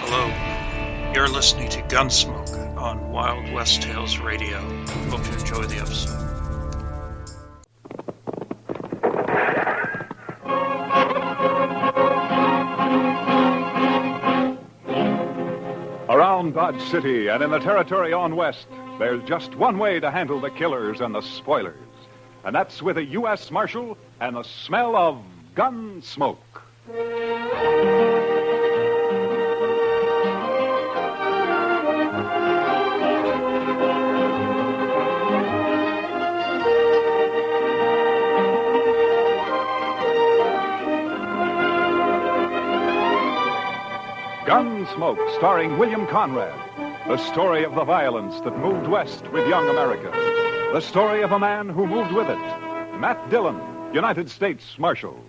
Hello. You're listening to Gunsmoke on Wild West Tales Radio. Hope you enjoy the episode. Around Dodge City and in the territory on west, there's just one way to handle the killers and the spoilers. And that's with a U.S. Marshal and the smell of gun smoke. Gunsmoke, starring William Conrad. The story of the violence that moved west with young America. The story of a man who moved with it. Matt Dillon, United States Marshal.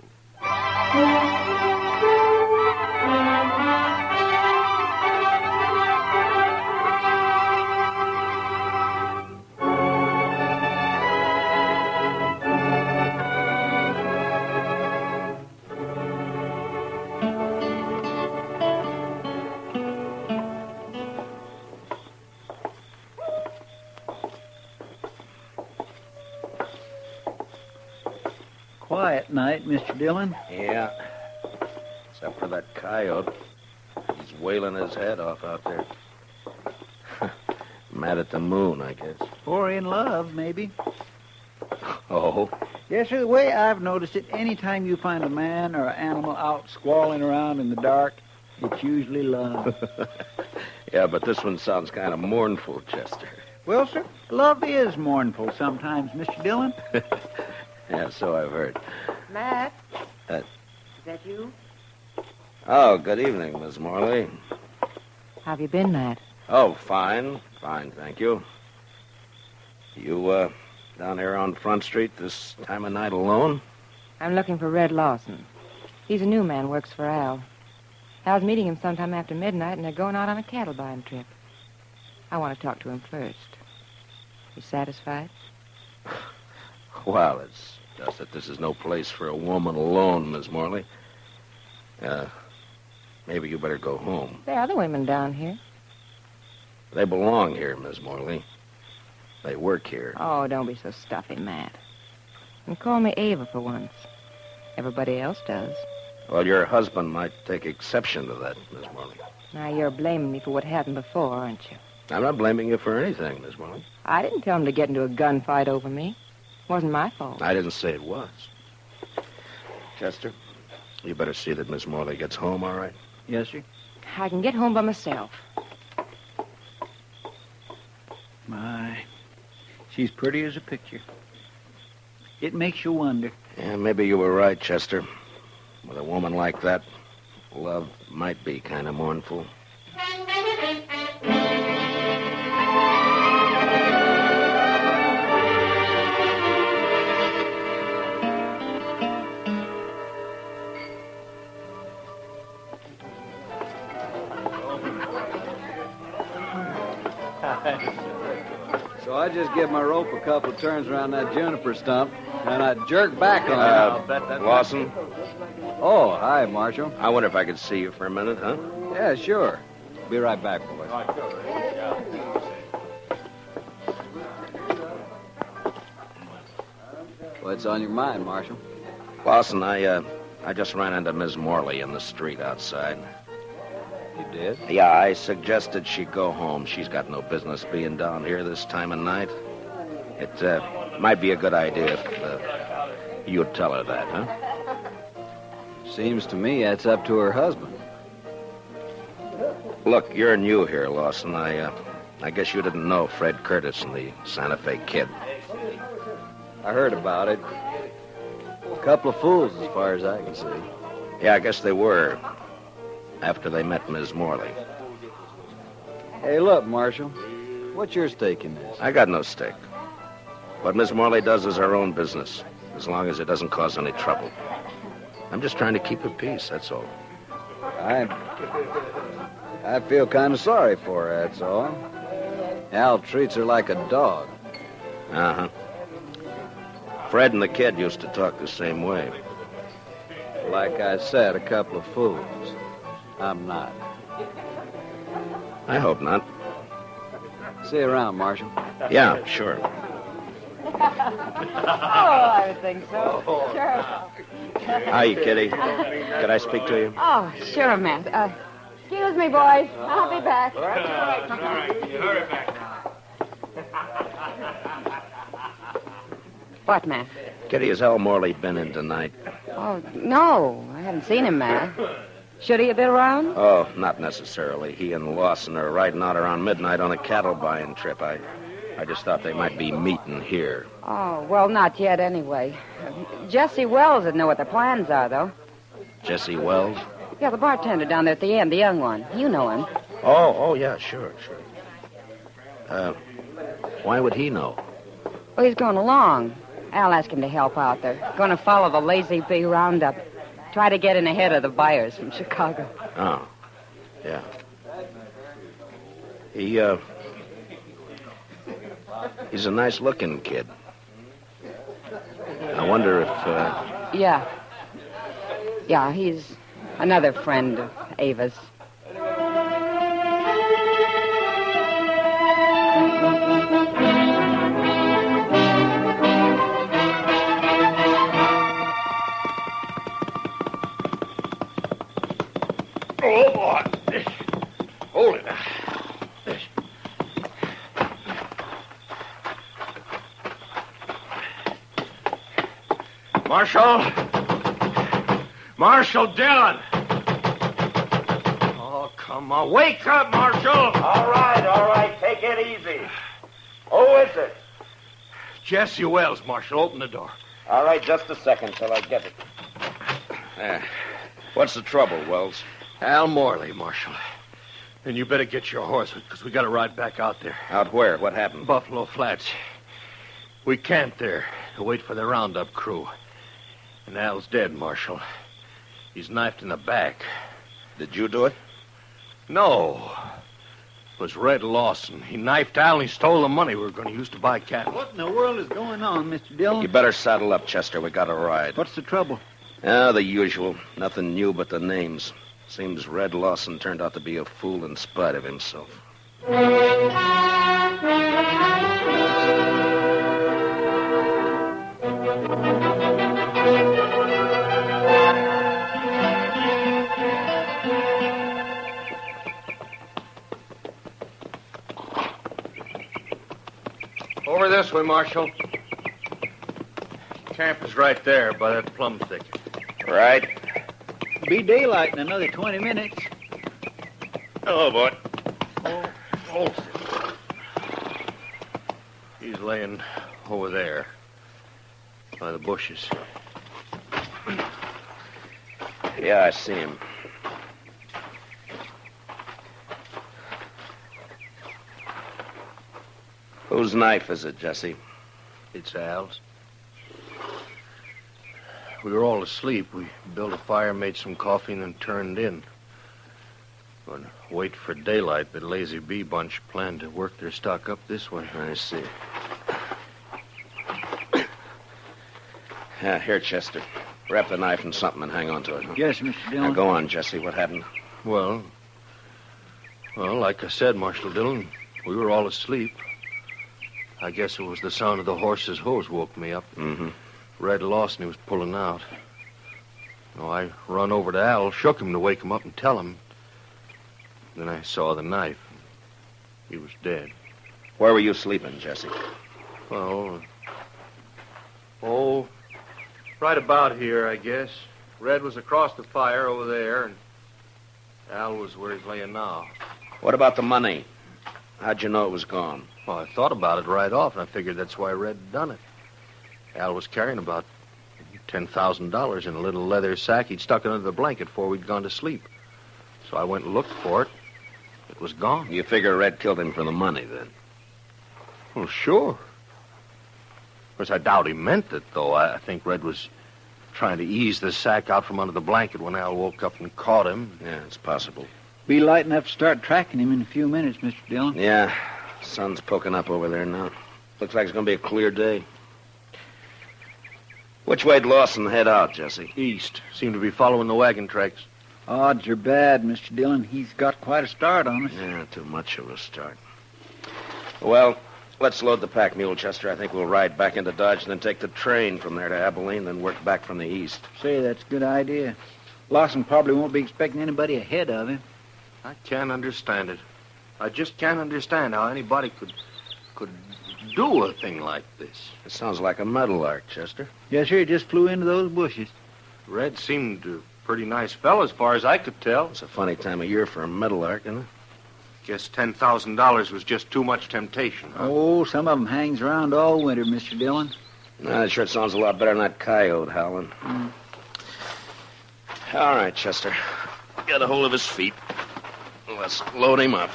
Quiet night, Mr. Dillon. Yeah. Except for that coyote. He's wailing his head off out there. Mad at the moon, I guess. Or in love, maybe. Oh? Yes, sir. The way I've noticed it, any time you find a man or an animal out squalling around in the dark, it's usually love. Yeah, but this one sounds kind of mournful, Chester. Well, sir, love is mournful sometimes, Mr. Dillon. Yeah, so I've heard. Matt? Is that you? Oh, good evening, Miss Morley. How have you been, Matt? Oh, fine. Fine, thank you. You, down here on Front Street this time of night alone? I'm looking for Red Lawson. He's a new man, works for Al. Al's meeting him sometime after midnight, and they're going out on a cattle buying trip. I want to talk to him first. You satisfied? Well, it's just that this is no place for a woman alone, Miss Morley. Maybe you better go home. There are other women down here. They belong here, Miss Morley. They work here. Oh, don't be so stuffy, Matt. And call me Ava for once. Everybody else does. Well, your husband might take exception to that, Miss Morley. Now, you're blaming me for what happened before, aren't you? I'm not blaming you for anything, Miss Morley. I didn't tell him to get into a gunfight over me. It wasn't my fault. I didn't say it was. Chester, you better see that Miss Morley gets home, all right? Yes, sir. I can get home by myself. My, she's pretty as a picture. It makes you wonder. Yeah, maybe you were right, Chester. With a woman like that, love might be kind of mournful. So I just give my rope a couple of turns around that juniper stump, and I jerk back on it. Lawson? Oh, hi, Marshal. I wonder if I could see you for a minute, huh? Yeah, sure. Be right back, boys. What's on your mind, Marshal? Lawson, I just ran into Miss Morley in the street outside. You did? Yeah, I suggested she go home. She's got no business being down here this time of night. It might be a good idea if you'd tell her that, huh? Seems to me that's up to her husband. Look, you're new here, Lawson. I guess you didn't know Fred Curtis and the Santa Fe Kid. I heard about it. A couple of fools, as far as I can see. Yeah, I guess they were. After they met Miss Morley. Hey, look, Marshal. What's your stake in this? I got no stake. What Miss Morley does is her own business, as long as it doesn't cause any trouble. I'm just trying to keep her peace, that's all. I feel kind of sorry for her, that's all. Al treats her like a dog. Uh-huh. Fred and the kid used to talk the same way. Like I said, a couple of fools. I'm not. I hope not. See you around, Marshal. Yeah, sure. Oh, I would think so. Sure. Hi, Kitty. Could I speak to you? Oh, sure, Matt. Excuse me, boys. I'll be back. All right. You hurry back now. What, Matt? Kitty, has Al Morley been in tonight? Oh, no. I haven't seen him, Matt. Should he have been around? Oh, not necessarily. He and Lawson are riding out around midnight on a cattle buying trip. I just thought they might be meeting here. Oh, well, not yet anyway. Jesse Wells would know what their plans are, though. Jesse Wells? Yeah, the bartender down there at the end, the young one. You know him. Oh, yeah, sure. Why would he know? Well, he's going along. Al asked him to help out. They're going to follow the Lazy Bee roundup. Try to get in ahead of the buyers from Chicago. Oh, yeah. He's a nice-looking kid. I wonder if, Yeah. Yeah, he's another friend of Ava's. Oh, boy. Hold it. Marshal Dillon. Oh, come on. Wake up, Marshal. All right. Take it easy. Who is it? Jesse Wells, Marshal. Open the door. All right, just a second till I get it. What's the trouble, Wells? Al Morley, Marshal. And you better get your horse, because we got to ride back out there. Out where? What happened? Buffalo Flats. We camped there to wait for the roundup crew. And Al's dead, Marshal. He's knifed in the back. Did you do it? No. It was Red Lawson. He knifed Al and he stole the money we were going to use to buy cattle. What in the world is going on, Mr. Dillon? You better saddle up, Chester. We got a ride. What's the trouble? The usual. Nothing new but the names. Seems Red Lawson turned out to be a fool in spite of himself. Over this way, Marshal. Camp is right there by that plum thicket. Right. Be daylight in another 20 minutes. Hello, boy. Oh. He's laying over there by the bushes. Yeah, I see him. Whose knife is it, Jesse? It's Al's. We were all asleep. We built a fire, made some coffee, and then turned in. But wait for daylight, the Lazy Bee bunch planned to work their stock up this way. I see. Yeah, here, Chester. Wrap the knife in something and hang on to it, huh? Yes, Mr. Dillon. Now, go on, Jesse. What happened? Well, like I said, Marshal Dillon, we were all asleep. I guess it was the sound of the horse's hooves woke me up. Mm-hmm. Red Lawson, he was pulling out. I run over to Al, shook him to wake him up and tell him. Then I saw the knife. He was dead. Where were you sleeping, Jesse? Well, right about here, I guess. Red was across the fire over there, and Al was where he's laying now. What about the money? How'd you know it was gone? Well, I thought about it right off, and I figured that's why Red had done it. Al was carrying about $10,000 in a little leather sack. He'd stuck it under the blanket before we'd gone to sleep. So I went and looked for it. It was gone. You figure Red killed him for the money, then? Well, sure. Of course, I doubt he meant it, though. I think Red was trying to ease the sack out from under the blanket when Al woke up and caught him. Yeah, it's possible. Be light enough to start tracking him in a few minutes, Mr. Dillon. Yeah, sun's poking up over there now. Looks like it's going to be a clear day. Which way'd Lawson head out, Jesse? East. Seemed to be following the wagon tracks. Odds are bad, Mr. Dillon. He's got quite a start on us. Yeah, too much of a start. Well, let's load the pack mule, Chester. I think we'll ride back into Dodge and then take the train from there to Abilene, then work back from the east. Say, that's a good idea. Lawson probably won't be expecting anybody ahead of him. I can't understand it. I just can't understand how anybody could do a thing like this. It sounds like a meadowlark, Chester. Yes, sir. He just flew into those bushes. Red seemed a pretty nice fellow as far as I could tell. It's a funny time of year for a meadowlark, isn't it? Guess $10,000 was just too much temptation, huh? Oh, some of them hangs around all winter, Mr. Dillon. That sure sounds a lot better than that coyote howling. All right, Chester. Get a hold of his feet. Let's load him up.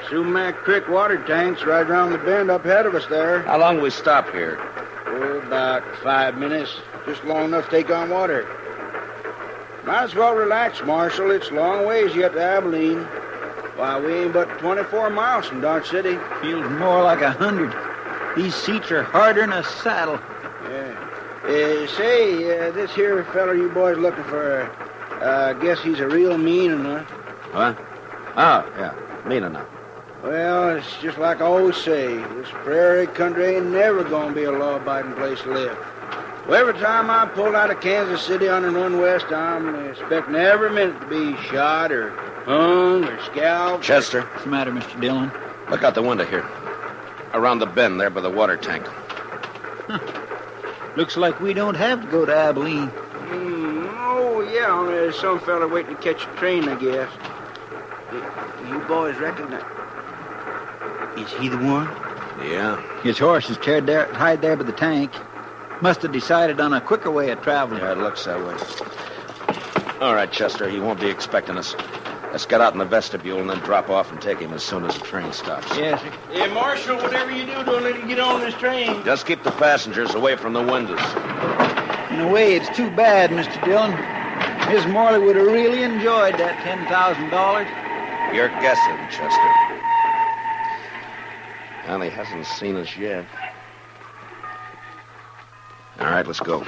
Sumac Creek water tank's right around the bend up ahead of us there. How long we stop here? Oh, about 5 minutes. Just long enough to take on water. Might as well relax, Marshal. It's a long ways yet to Abilene. Why, we ain't but 24 miles from Dodge City. Feels more like 100. These seats are harder than a saddle. Yeah. Say, this here feller you boys looking for, I guess he's a real mean enough. What? Oh, yeah. Mean enough. Well, it's just like I always say. This prairie country ain't never gonna be a law-abiding place to live. Well, every time I pull out of Kansas City on and run west, I'm expecting every minute to be shot or hung or scalped. Chester, What's the matter, Mr. Dillon? look out the window here. Around the bend there by the water tank. Looks like we don't have to go to Abilene. Oh, yeah, there's some fella waiting to catch a train, I guess. You boys recognize... Is he the one? Yeah. His horse is tied there by the tank. Must have decided on a quicker way of traveling. Yeah, it looks that way. All right, Chester, he won't be expecting us. Let's get out in the vestibule and then drop off and take him as soon as the train stops. Yes, sir. Hey, Marshal, whatever you do, don't let him get on this train. Just keep the passengers away from the windows. In a way, it's too bad, Mr. Dillon. Miss Morley would have really enjoyed that $10,000. You're guessing, Chester. Well, he hasn't seen us yet. All right, let's go.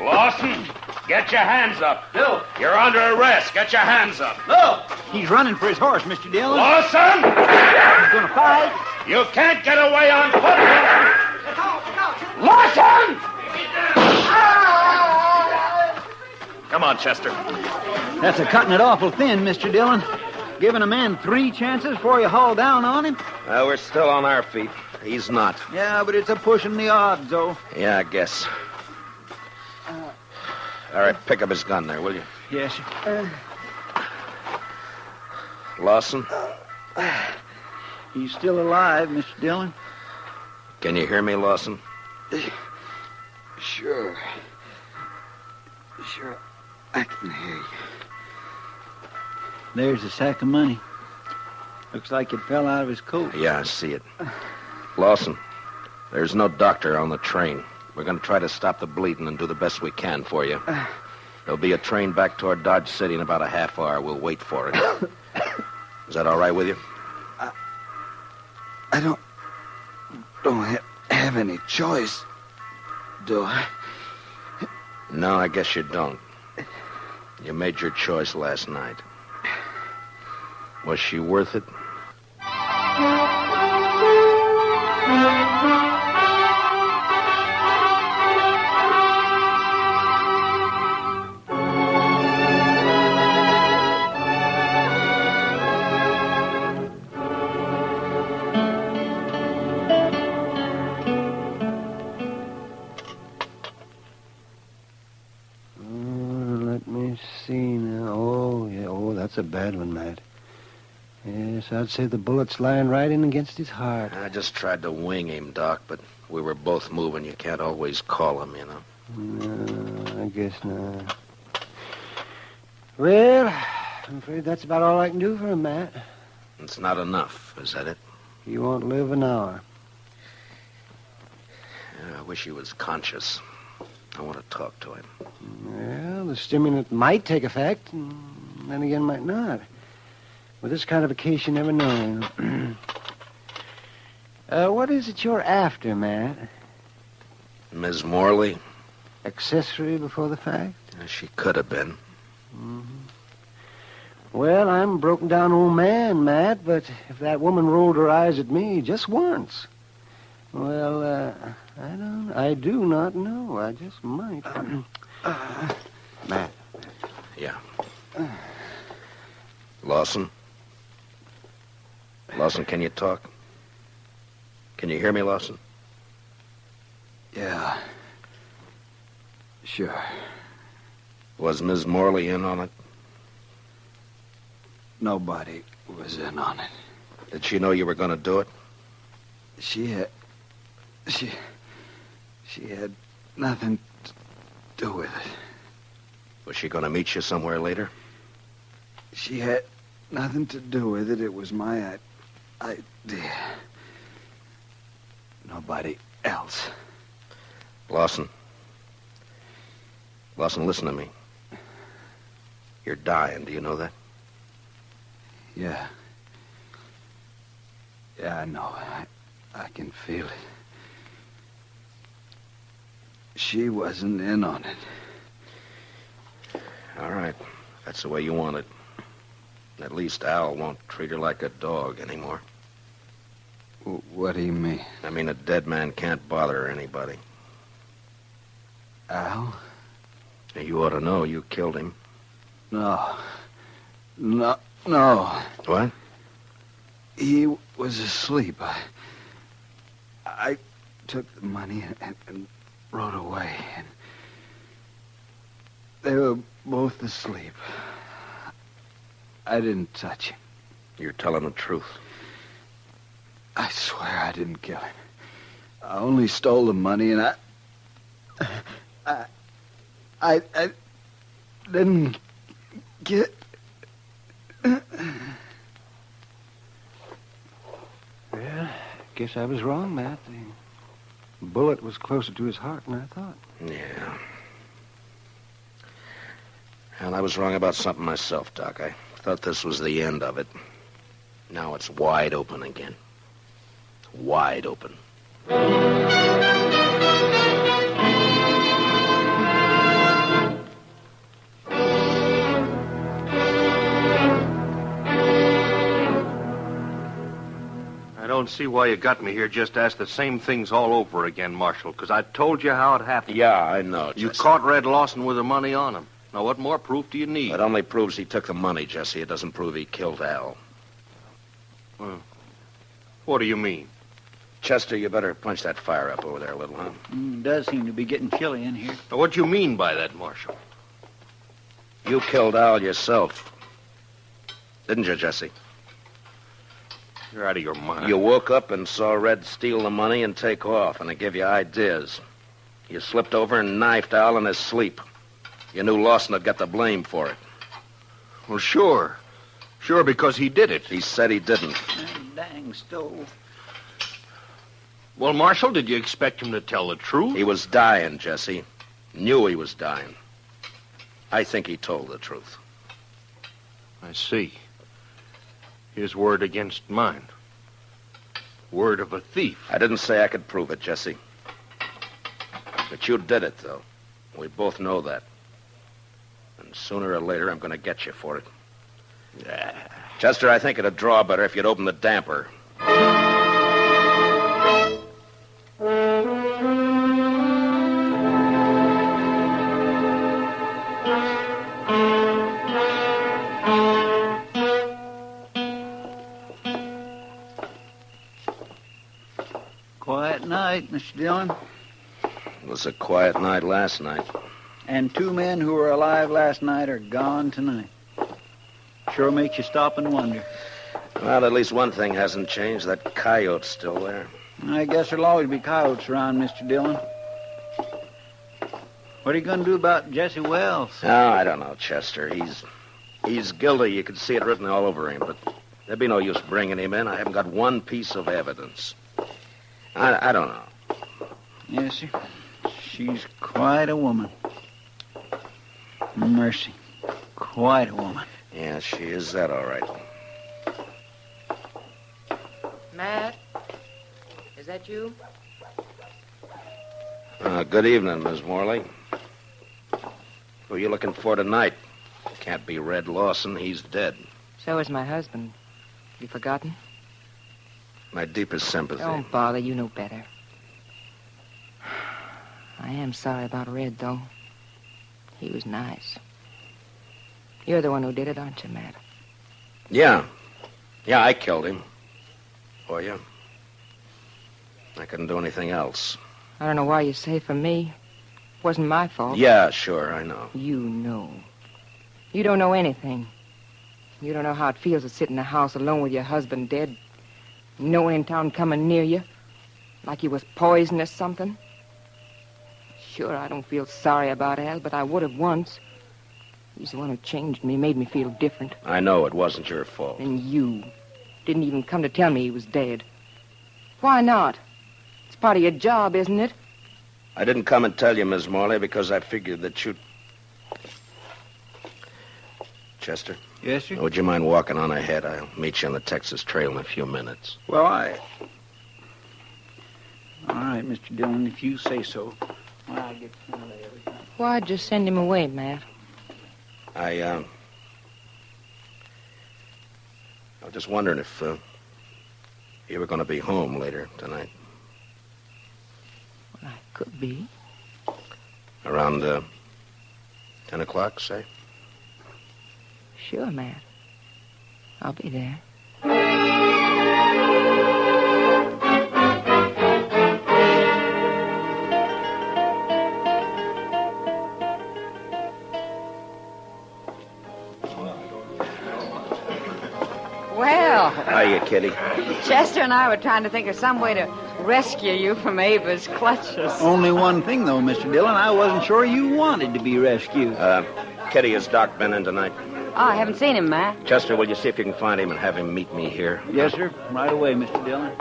Lawson, get your hands up. Bill. You're under arrest. Get your hands up. Look! He's running for his horse, Mr. Dillon. Lawson! He's gonna fight. You can't get away on foot. Lawson! Come on, Chester. That's a cutting it awful thin, Mr. Dillon. Giving a man 3 chances before you haul down on him. Well, we're still on our feet. He's not. Yeah, but it's a pushing the odds, though. Yeah, I guess. All right, pick up his gun there, will you? Yes, sir. Lawson? He's still alive, Mr. Dillon. Can you hear me, Lawson? Sure, I can hear you. There's a sack of money. Looks like it fell out of his coat. Yeah, I see it. Lawson, there's no doctor on the train. We're going to try to stop the bleeding and do the best we can for you. There'll be a train back toward Dodge City in about a half hour. We'll wait for it. Is that all right with you? I don't have any choice, do I? No, I guess you don't. You made your choice last night. Was she worth it? Let me see now. Oh, yeah. Oh, that's a bad one, Matt. Yes, I'd say the bullet's lying right in against his heart. I just tried to wing him, Doc, but we were both moving. You can't always call him, you know. No, I guess not. Well, I'm afraid that's about all I can do for him, Matt. It's not enough, is that it? He won't live an hour. Yeah, I wish he was conscious. I want to talk to him. Well, the stimulant might take effect, and then again might not. With this kind of a case, you never know. What is it you're after, Matt? Ms. Morley? Accessory before the fact? She could have been. Mm-hmm. Well, I'm a broken-down old man, Matt, but if that woman rolled her eyes at me just once, well, I do not know. I just might. Matt. Yeah. Lawson? Lawson, can you talk? Can you hear me, Lawson? Yeah. Sure. Was Ms. Morley in on it? Nobody was in on it. Did she know you were going to do it? She had nothing to do with it. Was she going to meet you somewhere later? She had nothing to do with it. It was my idea. Nobody else. Lawson. Lawson, listen to me. You're dying. Do you know that? Yeah. Yeah, I know. I can feel it. She wasn't in on it. All right. That's the way you want it. At least Al won't treat her like a dog anymore. What do you mean? I mean, a dead man can't bother anybody. Al? You ought to know you killed him. No. What? He was asleep. I took the money and rode away. And they were both asleep. I didn't touch him. You're telling the truth. I swear I didn't kill him. I only stole the money, and I didn't get... Well, guess I was wrong, Matt. The bullet was closer to his heart than I thought. Yeah. And I was wrong about something myself, Doc. I thought this was the end of it. Now it's wide open again. Wide open. I don't see why you got me here just to ask the same things all over again, Marshal, because I told you how it happened. Yeah, I know, You Jesse. caught Red Lawson with the money on him. Now, what more proof do you need? It only proves he took the money, Jesse. It doesn't prove he killed Al. Well, what do you mean? Chester, you better punch that fire up over there a little, huh? It does seem to be getting chilly in here. Now, what do you mean by that, Marshal? You killed Al yourself. Didn't you, Jesse? You're out of your mind. You woke up and saw Red steal the money and take off, and it gave you ideas. You slipped over and knifed Al in his sleep. You knew Lawson had got the blame for it. Well, sure. Sure, because he did it. He said he didn't. Dang stove. Well, Marshal, did you expect him to tell the truth? He was dying, Jesse. Knew he was dying. I think he told the truth. I see. His word against mine. Word of a thief. I didn't say I could prove it, Jesse. But you did it, though. We both know that. And sooner or later, I'm going to get you for it. Chester, I think it'd draw better if you'd open the damper. Quiet night, Mr. Dillon. It was a quiet night last night. And 2 men who were alive last night are gone tonight. Sure makes you stop and wonder. Well, at least one thing hasn't changed. That coyote's still there. I guess there'll always be coyotes around, Mr. Dillon. What are you going to do about Jesse Wells? Oh, I don't know, Chester. He's guilty. You can see it written all over him, but there'd be no use bringing him in. I haven't got one piece of evidence. I don't know. Yes, sir. She's quite a woman. Mercy. Quite a woman. Yeah, she is that, all right. Matt? Is that you? Good evening, Miss Morley. Who are you looking for tonight? Can't be Red Lawson. He's dead. So is my husband. You forgotten? My deepest sympathy. Don't bother. You know better. I am sorry about Red, though. He was nice. You're the one who did it, aren't you, Matt? Yeah. Yeah, I killed him. For you. I couldn't do anything else. I don't know why you say for me. It wasn't my fault. Yeah, sure, I know. You know. You don't know anything. You don't know how it feels to sit in a house alone with your husband dead. No one in town coming near you. Like he was poisoned or something. Sure, I don't feel sorry about Al, but I would have once. He's the one who changed me, made me feel different. I know it wasn't your fault. And you didn't even come to tell me he was dead. Why not? It's part of your job, isn't it? I didn't come and tell you, Miss Morley, because I figured that you'd... Chester? Yes, sir? Would you mind walking on ahead? I'll meet you on the Texas Trail in a few minutes. Well, All right, Mr. Dillon, if you say so. Well, I'll get some of everything. Why'd you send him away, Matt? I was just wondering if you were going to be home later tonight. Well, I could be. Around 10 o'clock, say? Sure, Matt. I'll be there. Well, Hiya, Kitty. Chester and I were trying to think of some way to rescue you from Ava's clutches. Only one thing, though, Mr. Dillon. I wasn't sure you wanted to be rescued. Kitty, has Doc been in tonight? Oh, I haven't seen him, Matt. Chester, will you see if you can find him and have him meet me here? Yes, sir. Right away, Mr. Dillon.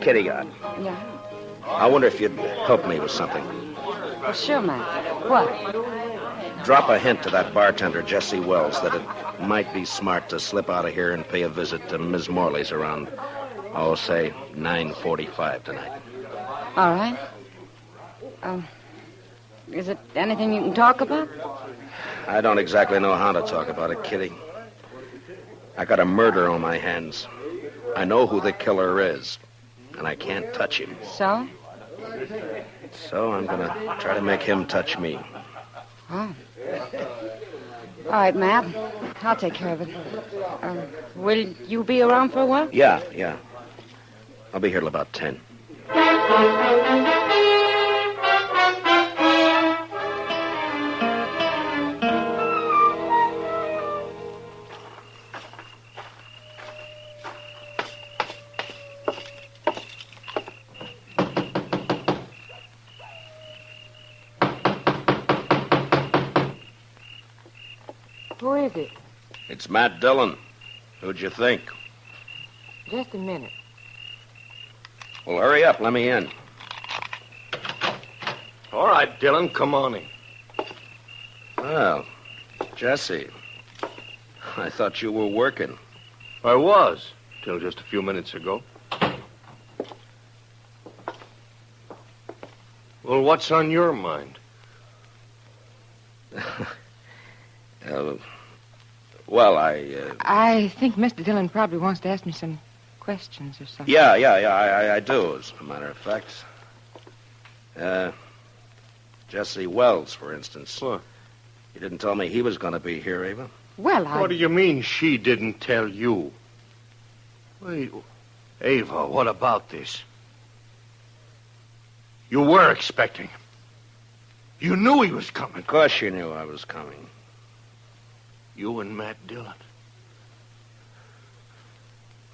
Kitty, Yeah. I wonder if you'd help me with something. Well, sure, Matt. What? Drop a hint to that bartender, Jesse Wells, that it might be smart to slip out of here and pay a visit to Miss Morley's around, say, 9:45 tonight. All right. Is it anything you can talk about? I don't exactly know how to talk about it, Kitty. I got a murder on my hands. I know who the killer is, and I can't touch him. So? So I'm going to try to make him touch me. Oh. All right, Matt. I'll take care of it. Will you be around for a while? Yeah. I'll be here till about 10. Who is it? It's Matt Dillon. Who'd you think? Just a minute. Well, hurry up. Let me in. All right, Dillon, come on in. Well, Jesse, I thought you were working. I was, till just a few minutes ago. Well, what's on your mind? I think Mr. Dillon probably wants to ask me some questions or something. Yeah, I do, as a matter of fact. Jesse Wells, for instance. What? You didn't tell me he was going to be here, Ava. Well, What do you mean she didn't tell you? Wait, Ava, what about this? You were expecting him. You knew he was coming. Of course you knew I was coming. You and Matt Dillon.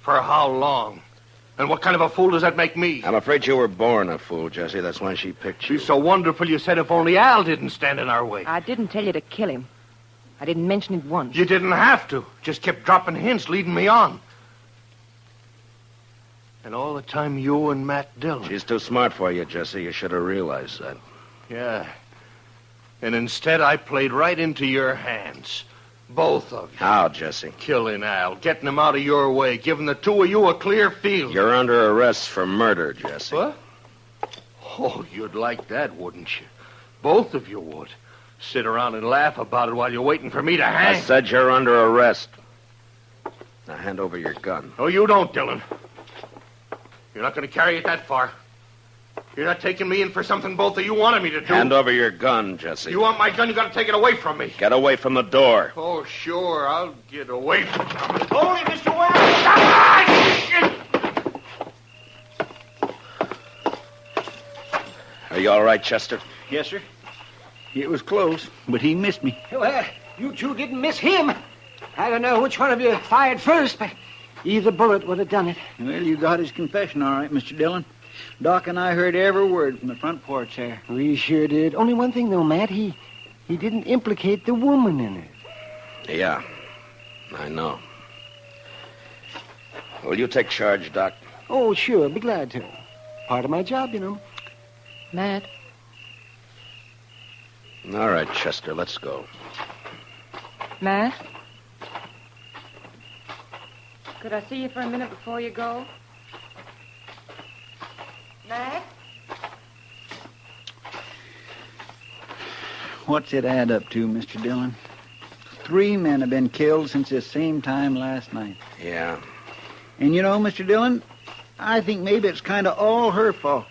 For how long? And what kind of a fool does that make me? I'm afraid you were born a fool, Jesse. That's why she picked you. She's so wonderful you said if only Al didn't stand in our way. I didn't tell you to kill him. I didn't mention it once. You didn't have to. Just kept dropping hints, leading me on. And all the time you and Matt Dillon. She's too smart for you, Jesse. You should have realized that. Yeah. And instead, I played right into your hands. Both of you. How, Jesse? Killing Al, getting him out of your way, giving the two of you a clear field. You're under arrest for murder, Jesse. What? Oh, you'd like that, wouldn't you? Both of you would. Sit around and laugh about it while you're waiting for me to hang. I said you're under arrest. Now hand over your gun. Oh, you don't, Dillon. You're not going to carry it that far. You're not taking me in for something both of you wanted me to do. Hand over your gun, Jesse. You want my gun, you got to take it away from me. Get away from the door. Oh, sure, I'll get away from you. Hold it, Mr. Wells! Are you all right, Chester? Yes, sir. It was close, but he missed me. Well, you two didn't miss him. I don't know which one of you fired first, but either bullet would have done it. Well, you got his confession all right, Mr. Dillon. Doc and I heard every word from the front porch there. We sure did. Only one thing, though, Matt. He didn't implicate the woman in it. Yeah, I know. Will you take charge, Doc? Oh, sure. Be glad to. Part of my job, you know. Matt, All right, Chester, let's go. Matt? Could I see you for a minute before you go? Matt? What's it add up to, Mr. Dillon? 3 men have been killed since this same time last night. Yeah. And you know, Mr. Dillon, I think maybe it's kind of all her fault.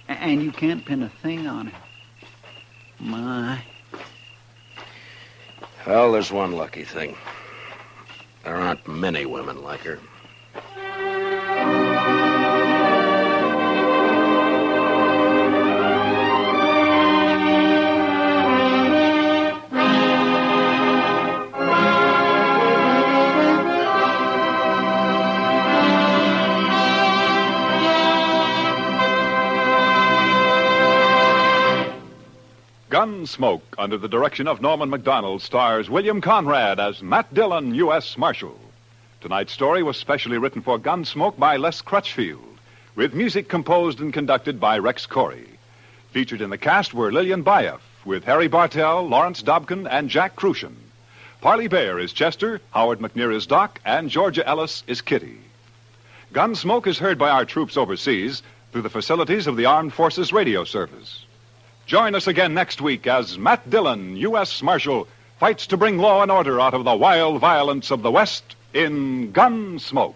And you can't pin a thing on her. My. Well, there's one lucky thing. There aren't many women like her. Gunsmoke, under the direction of Norman Macdonald, stars William Conrad as Matt Dillon, U.S. Marshal. Tonight's story was specially written for Gunsmoke by Les Crutchfield, with music composed and conducted by Rex Corey. Featured in the cast were Lillian Bayef, with Harry Bartell, Lawrence Dobkin, and Jack Crucian. Parley Baer is Chester, Howard McNear is Doc, and Georgia Ellis is Kitty. Gunsmoke is heard by our troops overseas through the facilities of the Armed Forces Radio Service. Join us again next week as Matt Dillon, U.S. Marshal, fights to bring law and order out of the wild violence of the West in Gunsmoke.